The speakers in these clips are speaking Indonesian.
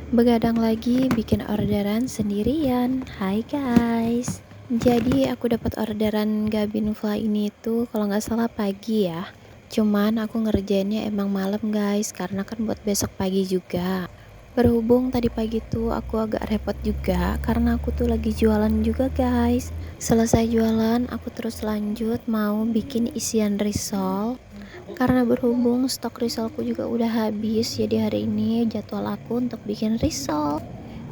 Begadang lagi bikin orderan sendirian. Hai guys. Jadi aku dapat orderan Gabinfly ini tuh kalau nggak salah pagi ya. Cuman aku ngerjainnya emang malam guys, karena kan buat besok pagi juga. Berhubung tadi pagi tuh aku agak repot juga karena aku tuh lagi jualan juga guys. Selesai jualan aku terus lanjut mau bikin isian risol. Karena berhubung stok risolku juga udah habis, jadi hari ini jadwal aku untuk bikin risol.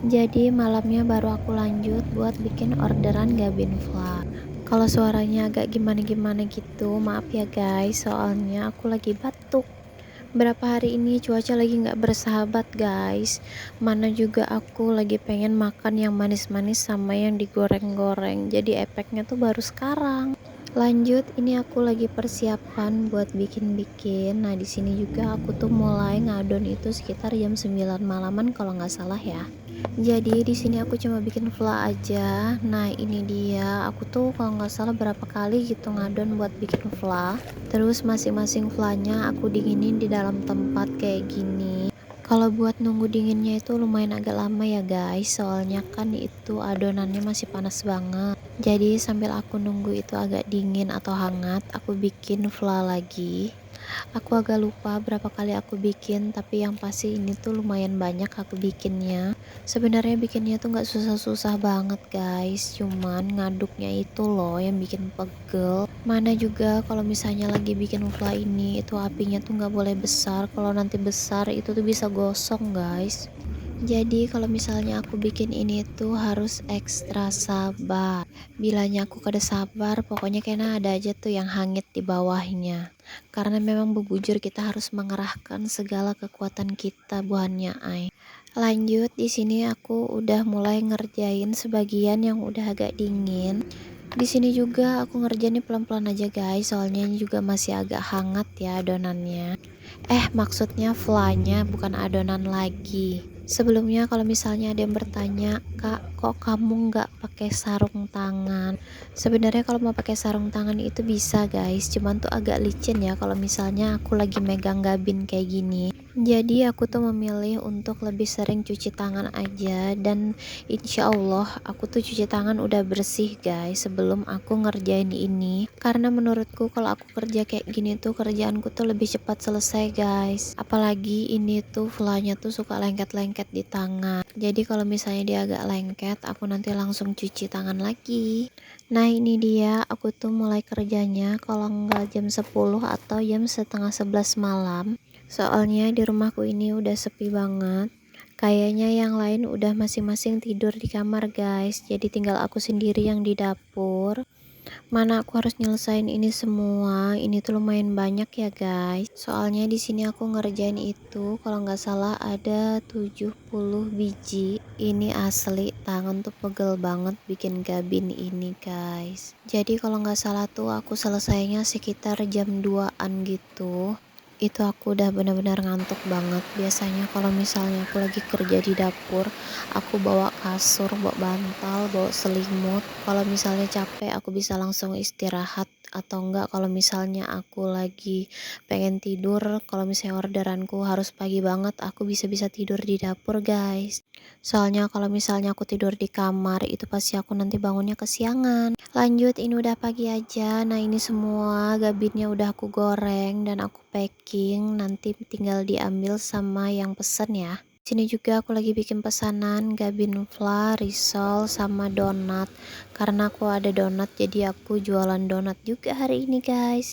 Jadi malamnya baru aku lanjut buat bikin orderan Gabinfla. Kalau suaranya agak gimana-gimana gitu, maaf ya guys, soalnya aku lagi batuk. Berapa hari ini cuaca lagi nggak bersahabat guys. Mana juga aku lagi pengen makan yang manis-manis sama yang digoreng-goreng. Jadi efeknya tuh baru sekarang. Lanjut, ini aku lagi persiapan buat bikin-bikin. Nah, di sini juga aku tuh mulai ngadon itu sekitar jam 9 malaman kalau nggak salah ya. Jadi di sini aku cuma bikin vla aja. Nah, ini dia. Aku tuh kalau nggak salah berapa kali gitu ngadon buat bikin vla. Terus masing-masing vlanya aku dinginin di dalam tempat kayak gini. Kalau buat nunggu dinginnya itu lumayan agak lama ya guys, soalnya kan itu adonannya masih panas banget. Jadi sambil aku nunggu itu agak dingin atau hangat, aku bikin vla lagi. Aku agak lupa berapa kali aku bikin, tapi yang pasti ini tuh lumayan banyak aku bikinnya. Sebenarnya bikinnya tuh nggak susah-susah banget guys, cuman ngaduknya itu loh yang bikin pegel. Mana juga kalau misalnya lagi bikin vla ini, itu apinya tuh nggak boleh besar. Kalau nanti besar itu tuh bisa gosong guys. Jadi kalau misalnya aku bikin ini tuh harus ekstra sabar. Bilanya aku kada sabar, pokoknya kayaknya ada aja tuh yang hangit di bawahnya. Karena memang bebujur kita harus mengerahkan segala kekuatan kita buannya ay. Lanjut, di sini aku udah mulai ngerjain sebagian yang udah agak dingin. Di sini juga aku ngerjainnya pelan-pelan aja guys, soalnya ini juga masih agak hangat ya adonannya. Maksudnya flanya bukan adonan lagi. Sebelumnya kalau misalnya ada yang bertanya, Kak, kok kamu nggak pakai sarung tangan? Sebenarnya kalau mau pakai sarung tangan itu bisa guys, cuman tuh agak licin ya kalau misalnya aku lagi megang gabin kayak gini. Jadi aku tuh memilih untuk lebih sering cuci tangan aja, dan insya Allah aku tuh cuci tangan udah bersih guys sebelum aku ngerjain ini. Karena menurutku kalau aku kerja kayak gini tuh kerjaanku tuh lebih cepat selesai guys. Apalagi ini tuh flanya tuh suka lengket-lengket di tangan. Jadi kalau misalnya dia agak lengket, aku nanti langsung cuci tangan lagi. Nah, ini dia aku tuh mulai kerjanya kalau nggak jam 10 atau jam setengah 11 malam. Soalnya di rumahku ini udah sepi banget. Kayaknya yang lain udah masing-masing tidur di kamar guys. Jadi tinggal aku sendiri yang di dapur. Mana aku harus nyelesain ini semua. Ini tuh lumayan banyak ya guys. Soalnya di sini aku ngerjain itu kalau nggak salah ada 70 biji. Ini asli, tangan tuh pegel banget bikin gabin ini guys. Jadi kalau nggak salah tuh aku selesainya sekitar jam 2-an gitu. Itu aku udah benar-benar ngantuk banget. Biasanya kalau misalnya aku lagi kerja di dapur, aku bawa kasur, bawa bantal, bawa selimut. Kalau misalnya capek aku bisa langsung istirahat, atau enggak kalau misalnya aku lagi pengen tidur, kalau misalnya orderanku harus pagi banget, aku bisa tidur di dapur guys. Soalnya kalau misalnya aku tidur di kamar itu pasti aku nanti bangunnya kesiangan. Lanjut, ini udah pagi aja. Nah, ini semua gabinnya udah aku goreng dan aku packing, nanti tinggal diambil sama yang pesen ya. Sini juga aku lagi bikin pesanan Gabinfla, risol, sama donat. Karena aku ada donat jadi aku jualan donat juga hari ini guys.